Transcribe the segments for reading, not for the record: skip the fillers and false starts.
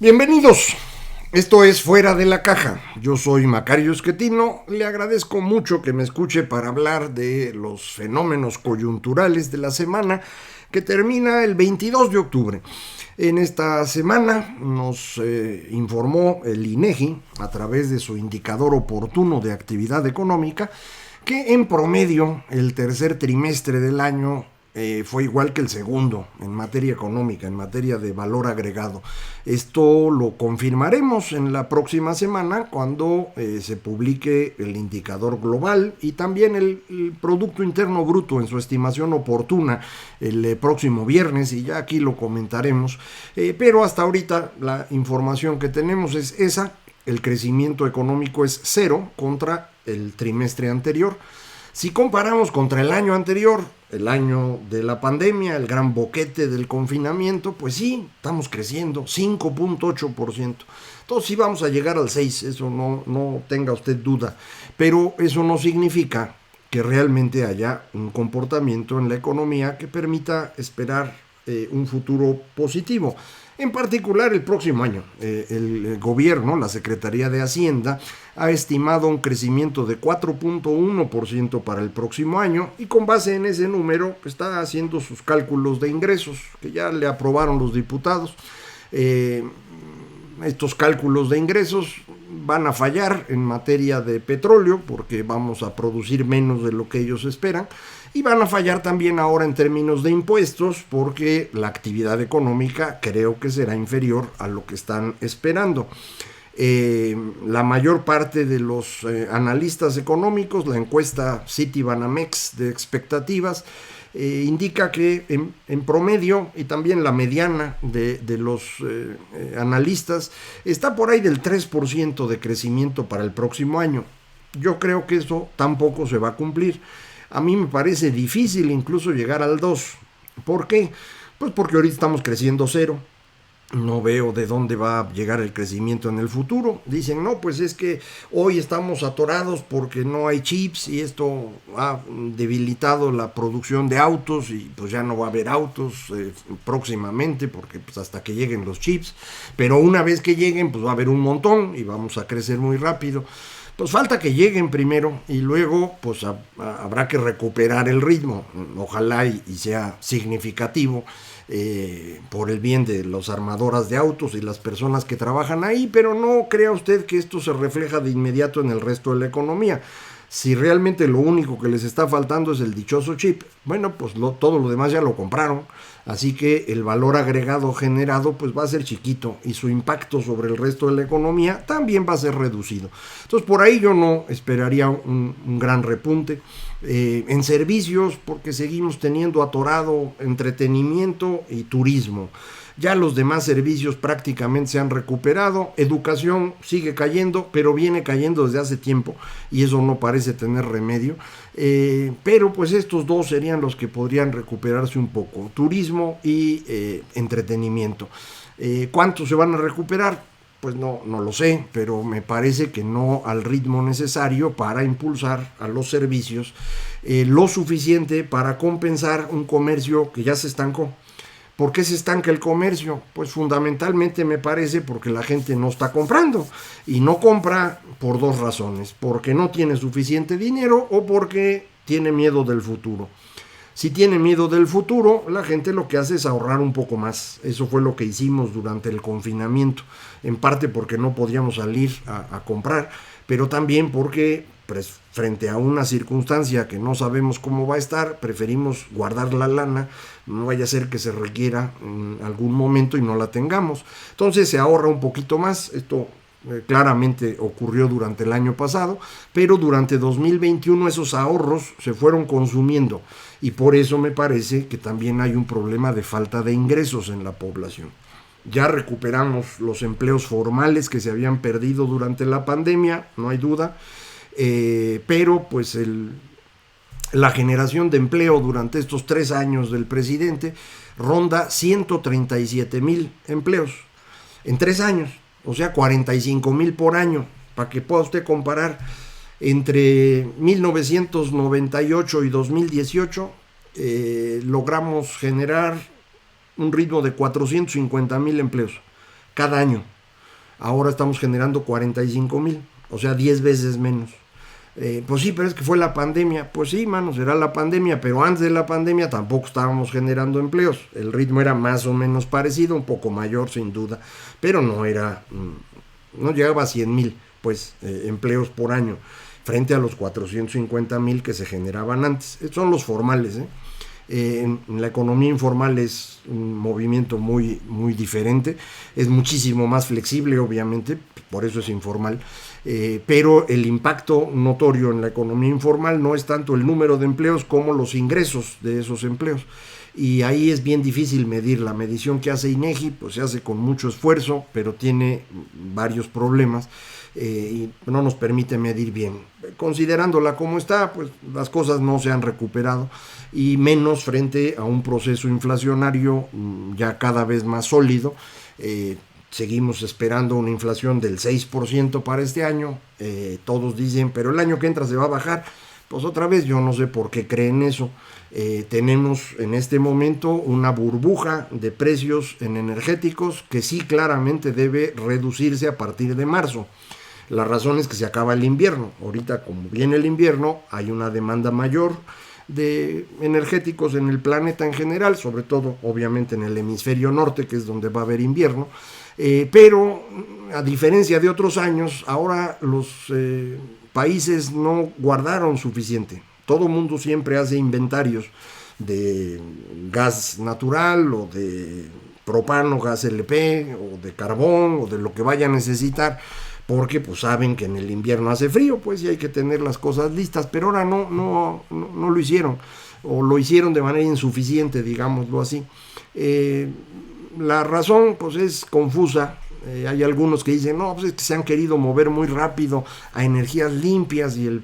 Bienvenidos, esto es Fuera de la Caja. Yo soy Macario Esquetino, le agradezco mucho que me escuche para hablar de los fenómenos coyunturales de la semana que termina el 22 de octubre. En esta semana nos informó el INEGI a través de su indicador oportuno de actividad económica que en promedio el tercer trimestre del año fue igual que el segundo en materia económica, en materia de valor agregado. Esto lo confirmaremos en la próxima semana cuando se publique el indicador global y también el Producto Interno Bruto en su estimación oportuna el próximo viernes, y ya aquí lo comentaremos. Pero hasta ahorita la información que tenemos es esa: el crecimiento económico es cero contra el trimestre anterior. Si comparamos contra el año anterior, el año de la pandemia, el gran boquete del confinamiento, pues sí, estamos creciendo 5.8%. Entonces sí vamos a llegar al 6%, eso no tenga usted duda. Pero eso no significa que realmente haya un comportamiento en la economía que permita esperar un futuro positivo. En particular el próximo año, el gobierno, la Secretaría de Hacienda, ha estimado un crecimiento de 4.1% para el próximo año, y con base en ese número está haciendo sus cálculos de ingresos que ya le aprobaron los diputados. Estos cálculos de ingresos van a fallar en materia de petróleo porque vamos a producir menos de lo que ellos esperan, y van a fallar también ahora en términos de impuestos porque la actividad económica creo que será inferior a lo que están esperando. La mayor parte de los analistas económicos, la encuesta Citibanamex de expectativas, indica que en promedio, y también la mediana de los analistas, está por ahí del 3% de crecimiento para el próximo año. Yo creo que eso tampoco se va a cumplir. A mí me parece difícil incluso llegar al 2%. ¿Por qué? Pues porque ahorita estamos creciendo cero. No veo de dónde va a llegar el crecimiento en el futuro. Dicen, no, pues es que hoy estamos atorados porque no hay chips y esto ha debilitado la producción de autos, y pues ya no va a haber autos próximamente porque pues hasta que lleguen los chips. Pero una vez que lleguen pues va a haber un montón y vamos a crecer muy rápido. Pues falta que lleguen primero y luego pues habrá que recuperar el ritmo. Ojalá y sea significativo por el bien de las armadoras de autos y las personas que trabajan ahí, pero no crea usted que esto se refleja de inmediato en el resto de la economía. Si realmente lo único que les está faltando es el dichoso chip, bueno, pues todo lo demás ya lo compraron, así que el valor agregado generado pues va a ser chiquito y su impacto sobre el resto de la economía también va a ser reducido. Entonces por ahí yo no esperaría un gran repunte. En servicios, porque seguimos teniendo atorado entretenimiento y turismo. Ya los demás servicios prácticamente se han recuperado. Educación sigue cayendo, pero viene cayendo desde hace tiempo y eso no parece tener remedio. Pero pues estos dos serían los que podrían recuperarse un poco: turismo y entretenimiento. ¿Cuántos se van a recuperar? Pues no lo sé, pero me parece que no al ritmo necesario para impulsar a los servicios lo suficiente para compensar un comercio que ya se estancó. ¿Por qué se estanca el comercio? Pues fundamentalmente me parece porque la gente no está comprando, y no compra por dos razones: porque no tiene suficiente dinero o porque tiene miedo del futuro. Si tiene miedo del futuro, la gente lo que hace es ahorrar un poco más. Eso fue lo que hicimos durante el confinamiento, en parte porque no podíamos salir a comprar, pero también porque pues, frente a una circunstancia que no sabemos cómo va a estar, preferimos guardar la lana, no vaya a ser que se requiera en algún momento y no la tengamos. Entonces se ahorra un poquito más. Esto claramente ocurrió durante el año pasado, pero durante 2021 esos ahorros se fueron consumiendo, y por eso me parece que también hay un problema de falta de ingresos en la población. Ya recuperamos los empleos formales que se habían perdido durante la pandemia, no hay duda, pero pues la generación de empleo durante estos 3 años del presidente ronda 137,000 empleos en 3 años. O sea, 45,000 por año, para que pueda usted comparar. Entre 1998 y 2018 logramos generar un ritmo de 450,000 empleos. cada año. Ahora estamos generando 45,000, o sea, 10 veces menos. Pues sí, pero es que fue la pandemia. Pues sí, mano, será la pandemia, pero antes de la pandemia tampoco estábamos generando empleos. El ritmo era más o menos parecido, un poco mayor sin duda, pero no llegaba a 100,000 pues, empleos por año, frente a los 450,000 que se generaban antes. Estos son los formales, en la economía informal es un movimiento muy, muy diferente, es muchísimo más flexible, obviamente, por eso es informal, pero el impacto notorio en la economía informal no es tanto el número de empleos como los ingresos de esos empleos. Y ahí es bien difícil medir. La medición que hace INEGI pues se hace con mucho esfuerzo, pero tiene varios problemas y no nos permite medir bien. Considerándola como está, pues las cosas no se han recuperado, y menos frente a un proceso inflacionario ya cada vez más sólido. Seguimos esperando una inflación del 6% para este año. Todos dicen, pero el año que entra se va a bajar. Pues otra vez, yo no sé por qué creen eso. Tenemos en este momento una burbuja de precios en energéticos que sí claramente debe reducirse a partir de marzo. La razón es que se acaba el invierno. Ahorita, como viene el invierno, hay una demanda mayor de energéticos en el planeta en general, sobre todo obviamente en el hemisferio norte, que es donde va a haber invierno. Pero a diferencia de otros años, ahora los países no guardaron suficiente. Todo mundo siempre hace inventarios de gas natural o de propano, gas LP o de carbón o de lo que vaya a necesitar, porque pues saben que en el invierno hace frío, pues y hay que tener las cosas listas, pero ahora no lo hicieron, o lo hicieron de manera insuficiente, digámoslo así. La razón pues es confusa. Hay algunos que dicen, no, pues es que se han querido mover muy rápido a energías limpias y el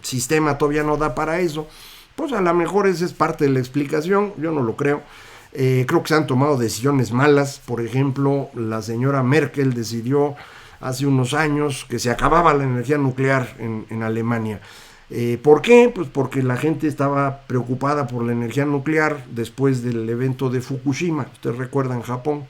sistema todavía no da para eso. Pues a lo mejor esa es parte de la explicación, yo no lo creo. Creo que se han tomado decisiones malas. Por ejemplo, la señora Merkel decidió hace unos años que se acababa la energía nuclear en Alemania. ¿Por qué? Pues porque la gente estaba preocupada por la energía nuclear después del evento de Fukushima. Ustedes recuerdan Japón.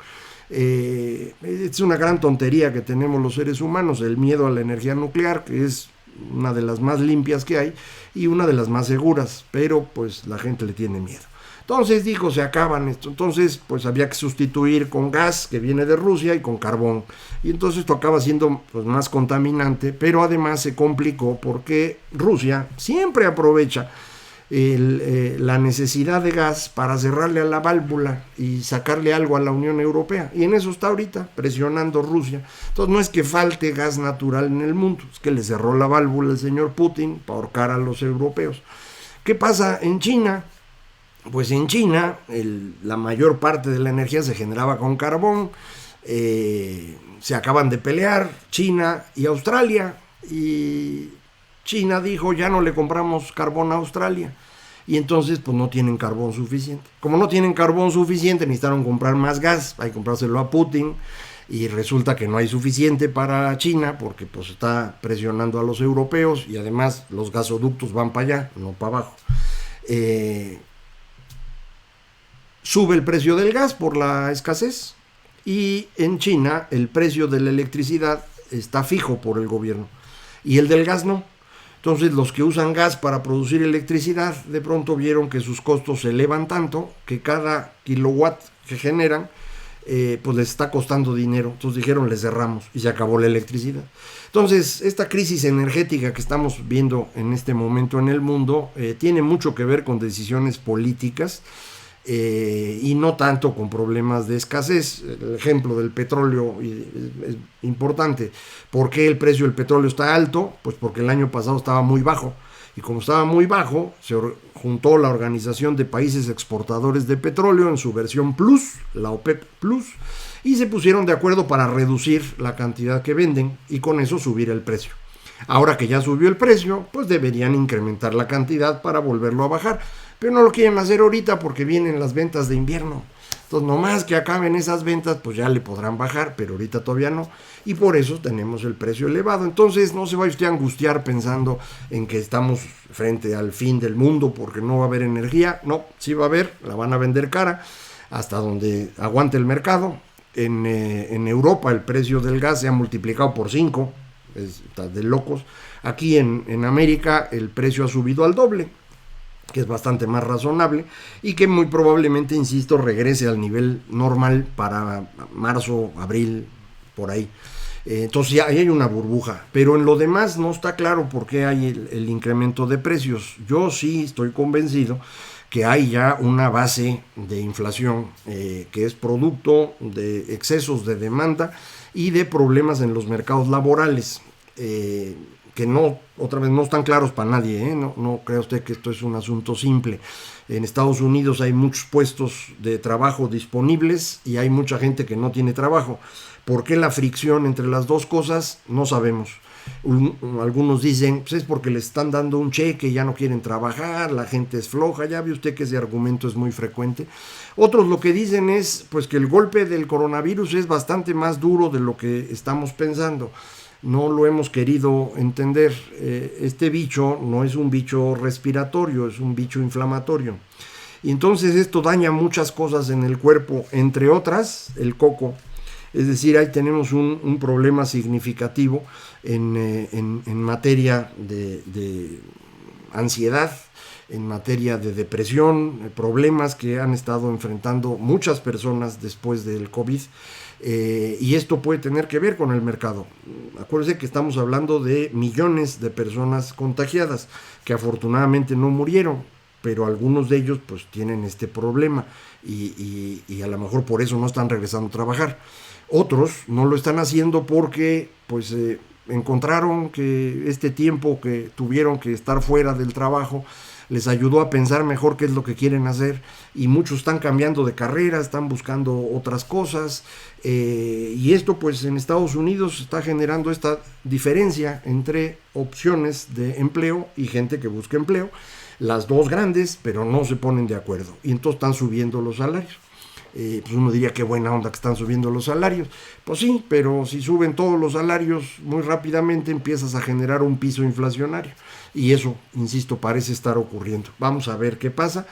Es una gran tontería que tenemos los seres humanos, el miedo a la energía nuclear, que es una de las más limpias que hay y una de las más seguras, pero pues la gente le tiene miedo. Entonces dijo, se acaban esto. Entonces pues había que sustituir con gas que viene de Rusia y con carbón. Y entonces esto acaba siendo pues más contaminante, pero además se complicó porque Rusia siempre aprovecha la necesidad de gas para cerrarle a la válvula y sacarle algo a la Unión Europea. Y en eso está ahorita, presionando Rusia. Entonces no es que falte gas natural en el mundo, es que le cerró la válvula el señor Putin para ahorcar a los europeos. ¿Qué pasa en China? Pues en China la mayor parte de la energía se generaba con carbón. Se acaban de pelear China y Australia, y China dijo, ya no le compramos carbón a Australia, y entonces pues no tienen carbón suficiente. Como no tienen carbón suficiente, necesitaron comprar más gas, hay que comprárselo a Putin, y resulta que no hay suficiente para China porque pues está presionando a los europeos, y además los gasoductos van para allá, no para abajo. Sube el precio del gas por la escasez, y en China el precio de la electricidad está fijo por el gobierno y el del gas no. Entonces los que usan gas para producir electricidad de pronto vieron que sus costos se elevan tanto que cada kilowatt que generan pues les está costando dinero. Entonces dijeron, les cerramos, y se acabó la electricidad. Entonces esta crisis energética que estamos viendo en este momento en el mundo tiene mucho que ver con decisiones políticas, y no tanto con problemas de escasez. El ejemplo del petróleo es importante. ¿Por qué el precio del petróleo está alto? Pues porque el año pasado estaba muy bajo, y como estaba muy bajo, se juntó la Organización de Países Exportadores de Petróleo en su versión Plus, la OPEP Plus, y se pusieron de acuerdo para reducir la cantidad que venden y con eso subir el precio. Ahora que ya subió el precio, pues deberían incrementar la cantidad para volverlo a bajar, pero no lo quieren hacer ahorita porque vienen las ventas de invierno. Entonces, nomás que acaben esas ventas, pues ya le podrán bajar, pero ahorita todavía no, y por eso tenemos el precio elevado. Entonces, no se vaya usted a angustiar pensando en que estamos frente al fin del mundo porque no va a haber energía. No, sí va a haber, la van a vender cara hasta donde aguante el mercado, En Europa el precio del gas se ha multiplicado por 5, está de locos. Aquí en América el precio ha subido al doble, que es bastante más razonable y que muy probablemente, insisto, regrese al nivel normal para marzo, abril, por ahí. Entonces ya ahí hay una burbuja, pero en lo demás no está claro por qué hay el incremento de precios. Yo sí estoy convencido que hay ya una base de inflación que es producto de excesos de demanda y de problemas en los mercados laborales, que no, otra vez, no están claros para nadie, ¿eh? No crea usted que esto es un asunto simple. En Estados Unidos hay muchos puestos de trabajo disponibles y hay mucha gente que no tiene trabajo. ¿Por qué la fricción entre las dos cosas? No sabemos. Algunos dicen, pues es porque les están dando un cheque y ya no quieren trabajar, la gente es floja, ya ve usted que ese argumento es muy frecuente. Otros lo que dicen es pues que el golpe del coronavirus es bastante más duro de lo que estamos pensando. No lo hemos querido entender. Este bicho no es un bicho respiratorio, es un bicho inflamatorio. Y entonces esto daña muchas cosas en el cuerpo, entre otras el coco. Es decir, ahí tenemos un problema significativo en materia de ansiedad, en materia de depresión, problemas que han estado enfrentando muchas personas después del COVID. Y esto puede tener que ver con el mercado. Acuérdense que estamos hablando de millones de personas contagiadas que afortunadamente no murieron, pero algunos de ellos pues tienen este problema y a lo mejor por eso no están regresando a trabajar. Otros no lo están haciendo porque pues encontraron que este tiempo que tuvieron que estar fuera del trabajo les ayudó a pensar mejor qué es lo que quieren hacer, y muchos están cambiando de carrera, están buscando otras cosas, y esto pues en Estados Unidos está generando esta diferencia entre opciones de empleo y gente que busca empleo, las dos grandes, pero no se ponen de acuerdo, y entonces están subiendo los salarios. Pues uno diría qué buena onda que están subiendo los salarios. Pues sí, pero si suben todos los salarios muy rápidamente empiezas a generar un piso inflacionario. Y eso, insisto, parece estar ocurriendo. Vamos a ver qué pasa.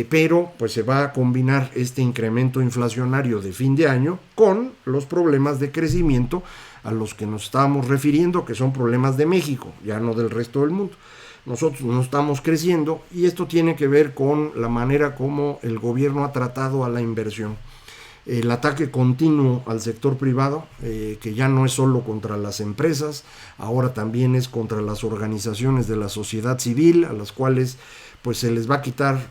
Pero pues se va a combinar este incremento inflacionario de fin de año con los problemas de crecimiento a los que nos estábamos refiriendo, que son problemas de México, ya no del resto del mundo. Nosotros no estamos creciendo y esto tiene que ver con la manera como el gobierno ha tratado a la inversión. El ataque continuo al sector privado, que ya no es solo contra las empresas, ahora también es contra las organizaciones de la sociedad civil, a las cuales pues se les va a quitar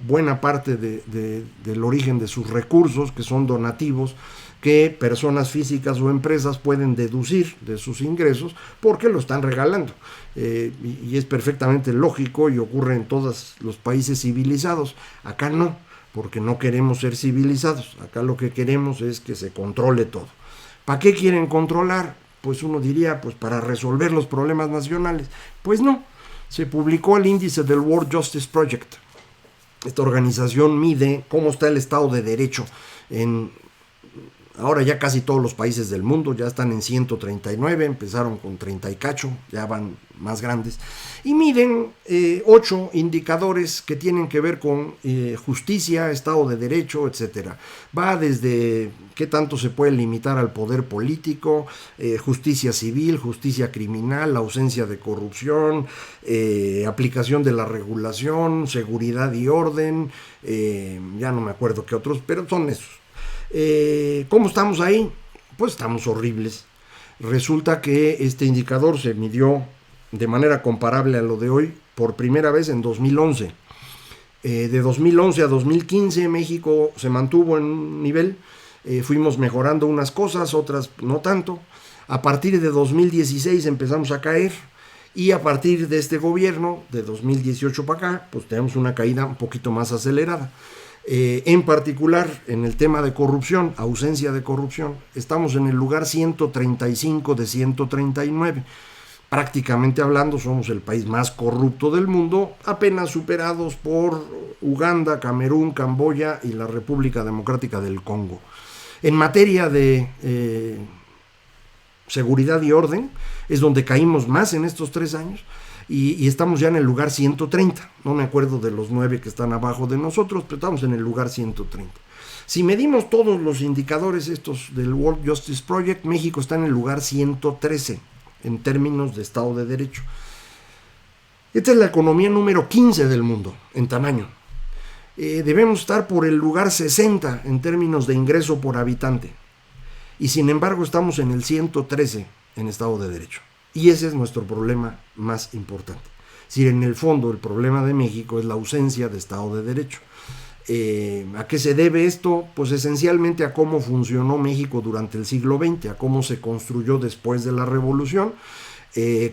buena parte del origen de sus recursos, que son donativos, que personas físicas o empresas pueden deducir de sus ingresos porque lo están regalando. Y es perfectamente lógico y ocurre en todos los países civilizados. Acá no, porque no queremos ser civilizados. Acá lo que queremos es que se controle todo. ¿Para qué quieren controlar? Pues uno diría, pues para resolver los problemas nacionales. Pues no. Se publicó el índice del World Justice Project. Esta organización mide cómo está el Estado de Derecho en ahora ya casi todos los países del mundo. Ya están en 139, empezaron con 30 y cacho, ya van más grandes, y miden 8 indicadores que tienen que ver con justicia, Estado de Derecho, etcétera. Va desde qué tanto se puede limitar al poder político, justicia civil, justicia criminal, ausencia de corrupción, aplicación de la regulación, seguridad y orden, ya no me acuerdo qué otros, pero son esos. ¿Cómo estamos ahí? Pues estamos horribles. Resulta que este indicador se midió de manera comparable a lo de hoy por primera vez en 2011. De 2011 a 2015 México se mantuvo en un nivel, fuimos mejorando unas cosas, otras no tanto. A partir de 2016 empezamos a caer, y a partir de este gobierno, de 2018 para acá, pues tenemos una caída un poquito más acelerada. En particular en el tema de corrupción, ausencia de corrupción, estamos en el lugar 135 de 139. Prácticamente hablando, somos el país más corrupto del mundo, apenas superados por Uganda, Camerún, Camboya y la República Democrática del Congo. En materia de seguridad y orden, es donde caímos más en estos 3 años. Y estamos ya en el lugar 130, no me acuerdo de los 9 que están abajo de nosotros, pero estamos en el lugar 130. Si medimos todos los indicadores estos del World Justice Project, México está en el lugar 113 en términos de Estado de Derecho. Esta es la economía número 15 del mundo en tamaño. Debemos estar por el lugar 60 en términos de ingreso por habitante. Y sin embargo estamos en el 113 en Estado de Derecho. Y ese es nuestro problema más importante. Es decir, en el fondo el problema de México es la ausencia de Estado de Derecho. ¿A qué se debe esto? Pues esencialmente a cómo funcionó México durante el siglo XX, a cómo se construyó después de la Revolución,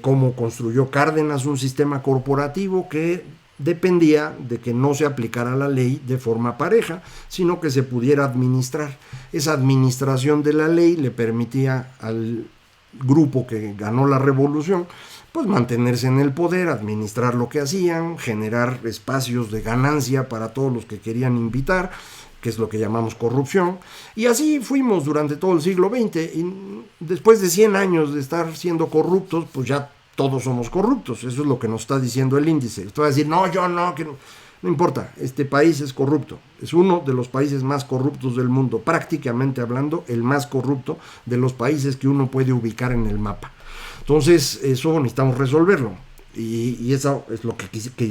cómo construyó Cárdenas un sistema corporativo que dependía de que no se aplicara la ley de forma pareja, sino que se pudiera administrar. Esa administración de la ley le permitía al grupo que ganó la revolución pues mantenerse en el poder, administrar lo que hacían, generar espacios de ganancia para todos los que querían invitar, que es lo que llamamos corrupción, y así fuimos durante todo el siglo XX, y después de 100 años de estar siendo corruptos, pues ya todos somos corruptos. Eso es lo que nos está diciendo el índice. Usted va a decir, no, yo no, que no importa, este país es corrupto, es uno de los países más corruptos del mundo, prácticamente hablando, el más corrupto de los países que uno puede ubicar en el mapa. Entonces, eso necesitamos resolverlo. Y eso es lo que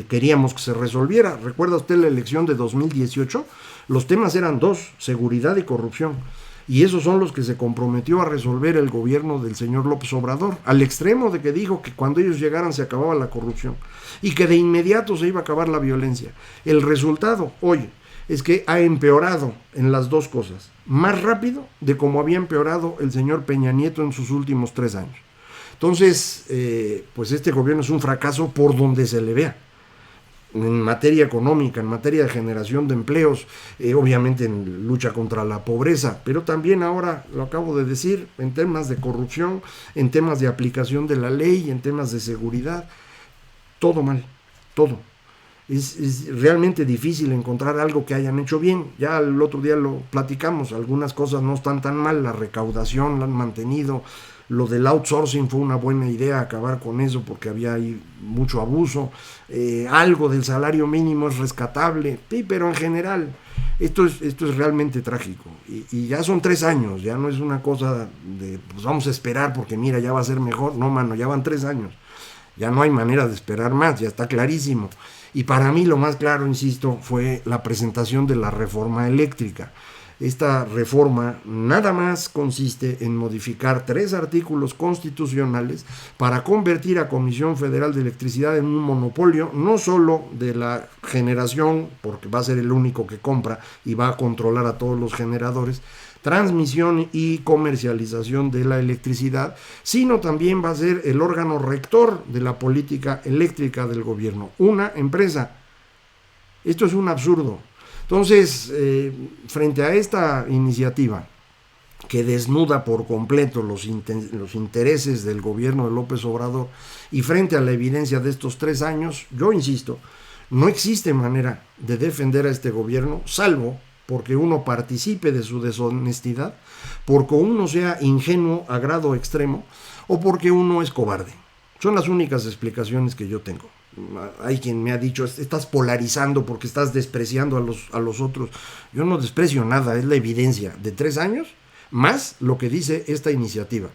queríamos que se resolviera. ¿Recuerda usted la elección de 2018? Los temas eran dos: seguridad y corrupción. Y esos son los que se comprometió a resolver el gobierno del señor López Obrador, al extremo de que dijo que cuando ellos llegaran se acababa la corrupción y que de inmediato se iba a acabar la violencia. El resultado hoy es que ha empeorado en las dos cosas, más rápido de como había empeorado el señor Peña Nieto en sus últimos 3 años. Entonces, pues este gobierno es un fracaso por donde se le vea. En materia económica, en materia de generación de empleos, obviamente en lucha contra la pobreza, pero también ahora, lo acabo de decir, en temas de corrupción, en temas de aplicación de la ley, en temas de seguridad, todo mal, todo. Es realmente difícil encontrar algo que hayan hecho bien. Ya el otro día lo platicamos, algunas cosas no están tan mal, la recaudación la han mantenido. Lo del outsourcing fue una buena idea, acabar con eso porque había ahí mucho abuso. Algo del salario mínimo es rescatable, sí, pero en general esto es realmente trágico. Y ya son 3 años, ya no es una cosa de pues vamos a esperar porque mira, ya va a ser mejor. No, mano, ya van 3 años. Ya no hay manera de esperar más, ya está clarísimo. Y para mí lo más claro, insisto, fue la presentación de la reforma eléctrica. Esta reforma nada más consiste en modificar 3 artículos constitucionales para convertir a Comisión Federal de Electricidad en un monopolio, no solo de la generación, porque va a ser el único que compra y va a controlar a todos los generadores, transmisión y comercialización de la electricidad, sino también va a ser el órgano rector de la política eléctrica del gobierno, una empresa. Esto es un absurdo. Entonces, frente a esta iniciativa que desnuda por completo los intereses del gobierno de López Obrador y frente a la evidencia de estos 3 años, yo insisto, no existe manera de defender a este gobierno, salvo porque uno participe de su deshonestidad, porque uno sea ingenuo a grado extremo o porque uno es cobarde. Son las únicas explicaciones que yo tengo. Hay quien me ha dicho, estás polarizando porque estás despreciando a los otros. Yo no desprecio nada, es la evidencia de 3 años, más lo que dice esta iniciativa.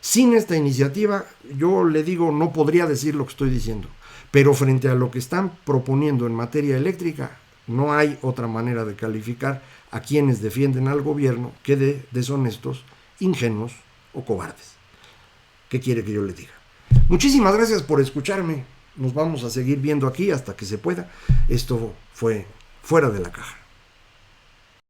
Sin esta iniciativa, yo le digo, no podría decir lo que estoy diciendo. Pero frente a lo que están proponiendo en materia eléctrica, no hay otra manera de calificar a quienes defienden al gobierno que de deshonestos, ingenuos o cobardes. ¿Qué quiere que yo le diga? Muchísimas gracias por escucharme. Nos vamos a seguir viendo aquí hasta que se pueda. Esto fue Fuera de la Caja.